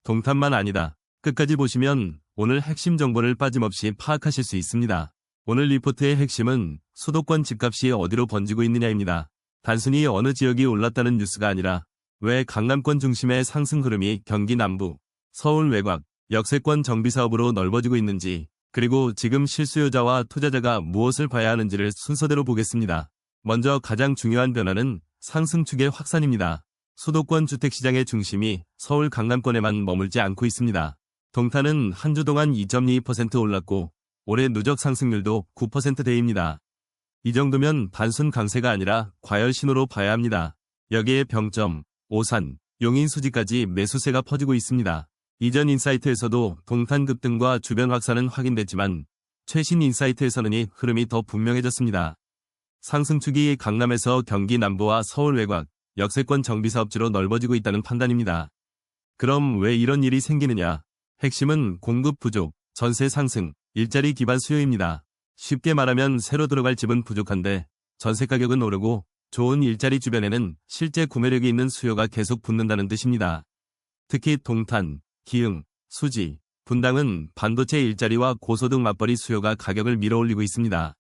동탄만 아니다. 끝까지 보시면 오늘 핵심 정보를 빠짐없이 파악하실 수 있습니다. 오늘 리포트의 핵심은 수도권 집값이 어디로 번지고 있느냐입니다. 단순히 어느 지역이 올랐다는 뉴스가 아니라 왜 강남권 중심의 상승 흐름이 경기 남부, 서울 외곽, 역세권 정비사업으로 넓어지고 있는지, 그리고 지금 실수요자와 투자자가 무엇을 봐야 하는지를 순서대로 보겠습니다. 먼저 가장 중요한 변화는 상승축의 확산입니다. 수도권 주택시장의 중심이 서울 강남권에만 머물지 않고 있습니다. 동탄은 한 주 동안 2.22% 올랐고 올해 누적 상승률도 9%대입니다. 이 정도면 단순 강세가 아니라 과열 신호로 봐야 합니다. 여기에 병점, 오산, 용인 수지까지 매수세가 퍼지고 있습니다. 이전 인사이트에서도 동탄 급등과 주변 확산은 확인됐지만 최신 인사이트에서는 이 흐름이 더 분명해졌습니다. 상승축이 강남에서 경기 남부와 서울 외곽, 역세권 정비사업지로 넓어지고 있다는 판단입니다. 그럼 왜 이런 일이 생기느냐? 핵심은 공급 부족, 전세 상승, 일자리 기반 수요입니다. 쉽게 말하면 새로 들어갈 집은 부족한데 전세 가격은 오르고 좋은 일자리 주변에는 실제 구매력이 있는 수요가 계속 붙는다는 뜻입니다. 특히 동탄, 기흥, 수지, 분당은 반도체 일자리와 고소득 맞벌이 수요가 가격을 밀어올리고 있습니다.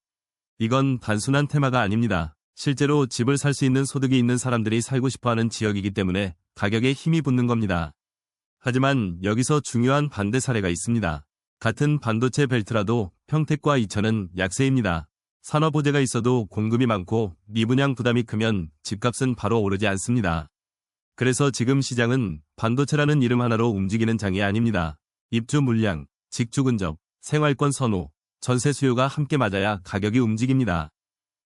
이건 단순한 테마가 아닙니다. 실제로 집을 살 수 있는 소득이 있는 사람들이 살고 싶어하는 지역이기 때문에 가격에 힘이 붙는 겁니다. 하지만 여기서 중요한 반대 사례가 있습니다. 같은 반도체 벨트라도 평택과 이천은 약세입니다. 산업 호재가 있어도 공급이 많고 미분양 부담이 크면 집값은 바로 오르지 않습니다. 그래서 지금 시장은 반도체라는 이름 하나로 움직이는 장이 아닙니다. 입주 물량, 직주 근접, 생활권 선호, 전세 수요가 함께 맞아야 가격이 움직입니다.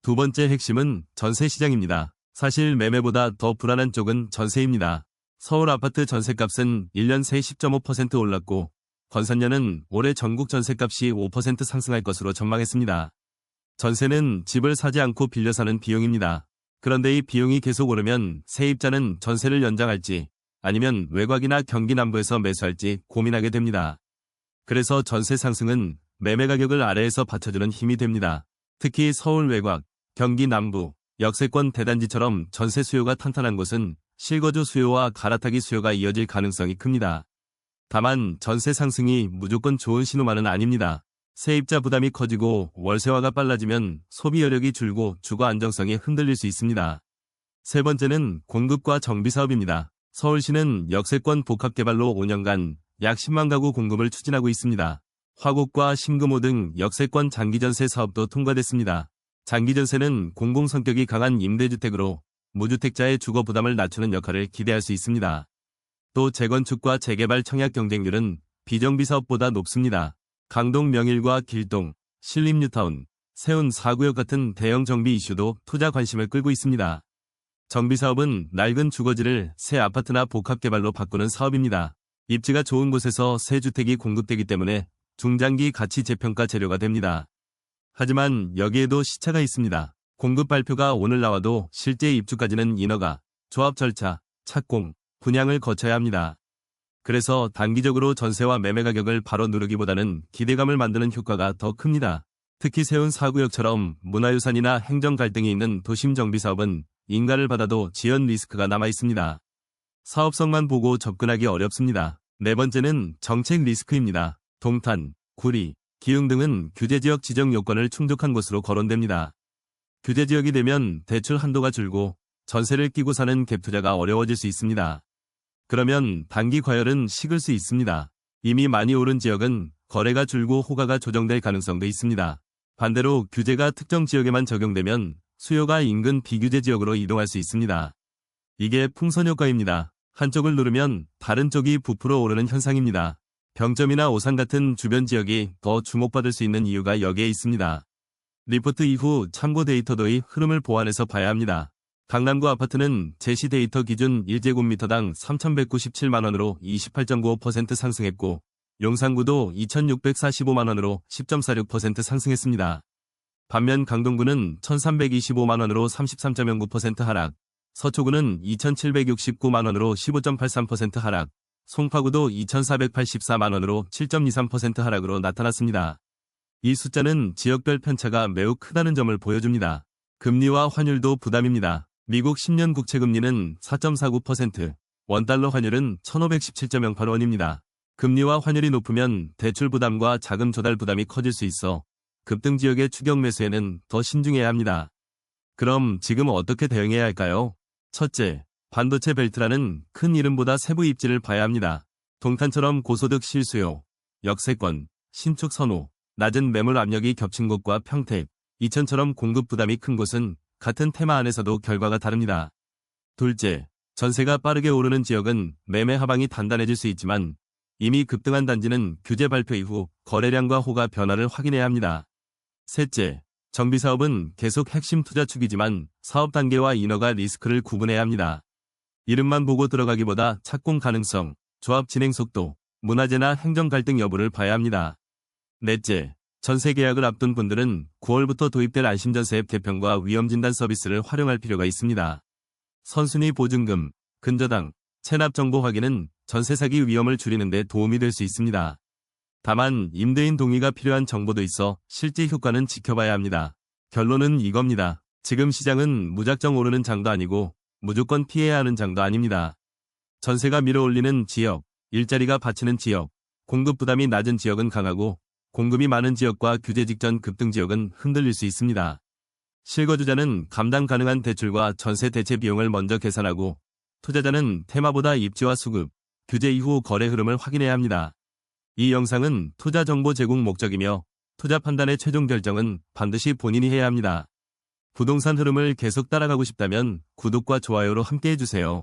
두 번째 핵심은 전세 시장입니다. 사실 매매보다 더 불안한 쪽은 전세입니다. 서울 아파트 전세값은 1년 새 10.5% 올랐고 건설년은 올해 전국 전세값이 5% 상승할 것으로 전망했습니다. 전세는 집을 사지 않고 빌려 사는 비용입니다. 그런데 이 비용이 계속 오르면 세입자는 전세를 연장할지 아니면 외곽이나 경기 남부에서 매수할지 고민하게 됩니다. 그래서 전세 상승은 매매 가격을 아래에서 받쳐주는 힘이 됩니다. 특히 서울 외곽, 경기 남부, 역세권 대단지처럼 전세 수요가 탄탄한 곳은 실거주 수요와 갈아타기 수요가 이어질 가능성이 큽니다. 다만 전세 상승이 무조건 좋은 신호만은 아닙니다. 세입자 부담이 커지고 월세화가 빨라지면 소비 여력이 줄고 주거 안정성이 흔들릴 수 있습니다. 세 번째는 공급과 정비사업입니다. 서울시는 역세권 복합개발로 5년간 약 10만 가구 공급을 추진하고 있습니다. 화곡과 신금호 등 역세권 장기전세 사업도 통과됐습니다. 장기전세는 공공성격이 강한 임대주택으로 무주택자의 주거 부담을 낮추는 역할을 기대할 수 있습니다. 또 재건축과 재개발 청약 경쟁률은 비정비 사업보다 높습니다. 강동 명일과 길동, 신림뉴타운, 세운 4구역 같은 대형 정비 이슈도 투자 관심을 끌고 있습니다. 정비사업은 낡은 주거지를 새 아파트나 복합개발로 바꾸는 사업입니다. 입지가 좋은 곳에서 새 주택이 공급되기 때문에 중장기 가치 재평가 재료가 됩니다. 하지만 여기에도 시차가 있습니다. 공급 발표가 오늘 나와도 실제 입주까지는 인허가, 조합 절차, 착공, 분양을 거쳐야 합니다. 그래서 단기적으로 전세와 매매 가격을 바로 누르기보다는 기대감을 만드는 효과가 더 큽니다. 특히 세운 4구역처럼 문화유산이나 행정 갈등이 있는 도심 정비사업은 인가를 받아도 지연 리스크가 남아 있습니다. 사업성만 보고 접근하기 어렵습니다. 네 번째는 정책 리스크입니다. 동탄, 구리, 기흥 등은 규제지역 지정 요건을 충족한 곳으로 거론됩니다. 규제지역이 되면 대출 한도가 줄고 전세를 끼고 사는 갭 투자가 어려워질 수 있습니다. 그러면 단기 과열은 식을 수 있습니다. 이미 많이 오른 지역은 거래가 줄고 호가가 조정될 가능성도 있습니다. 반대로 규제가 특정 지역에만 적용되면 수요가 인근 비규제 지역으로 이동할 수 있습니다. 이게 풍선효과입니다. 한쪽을 누르면 다른 쪽이 부풀어 오르는 현상입니다. 병점이나 오산 같은 주변 지역이 더 주목받을 수 있는 이유가 여기에 있습니다. 리포트 이후 참고 데이터도의 흐름을 보완해서 봐야 합니다. 강남구 아파트는 제시 데이터 기준 1제곱미터당 3,197만원으로 28.95% 상승했고 용산구도 2,645만원으로 10.46% 상승했습니다. 반면 강동구는 1,325만원으로 33.09% 하락, 서초구는 2,769만원으로 15.83% 하락, 송파구도 2,484만원으로 7.23% 하락으로 나타났습니다. 이 숫자는 지역별 편차가 매우 크다는 점을 보여줍니다. 금리와 환율도 부담입니다. 미국 10년 국채금리는 4.49%, 원달러 환율은 1517.08원입니다. 금리와 환율이 높으면 대출 부담과 자금 조달 부담이 커질 수 있어 급등 지역의 추격 매수에는 더 신중해야 합니다. 그럼 지금 어떻게 대응해야 할까요? 첫째, 반도체 벨트라는 큰 이름보다 세부 입지를 봐야 합니다. 동탄처럼 고소득 실수요, 역세권, 신축 선호, 낮은 매물 압력이 겹친 곳과 평택, 이천처럼 공급 부담이 큰 곳은 같은 테마 안에서도 결과가 다릅니다. 둘째, 전세가 빠르게 오르는 지역은 매매 하방이 단단해질 수 있지만 이미 급등한 단지는 규제 발표 이후 거래량과 호가 변화를 확인해야 합니다. 셋째, 정비사업은 계속 핵심 투자축이지만 사업 단계와 인허가 리스크를 구분해야 합니다. 이름만 보고 들어가기보다 착공 가능성, 조합 진행 속도, 문화재나 행정 갈등 여부를 봐야 합니다. 넷째, 전세 계약을 앞둔 분들은 9월부터 도입될 안심전세 앱 개편과 위험진단 서비스를 활용할 필요가 있습니다. 선순위 보증금, 근저당, 체납 정보 확인은 전세 사기 위험을 줄이는 데 도움이 될 수 있습니다. 다만 임대인 동의가 필요한 정보도 있어 실제 효과는 지켜봐야 합니다. 결론은 이겁니다. 지금 시장은 무작정 오르는 장도 아니고 무조건 피해야 하는 장도 아닙니다. 전세가 밀어올리는 지역, 일자리가 받치는 지역, 공급 부담이 낮은 지역은 강하고 공급이 많은 지역과 규제 직전 급등 지역은 흔들릴 수 있습니다. 실거주자는 감당 가능한 대출과 전세 대체 비용을 먼저 계산하고 투자자는 테마보다 입지와 수급, 규제 이후 거래 흐름을 확인해야 합니다. 이 영상은 투자 정보 제공 목적이며 투자 판단의 최종 결정은 반드시 본인이 해야 합니다. 부동산 흐름을 계속 따라가고 싶다면 구독과 좋아요로 함께 해주세요.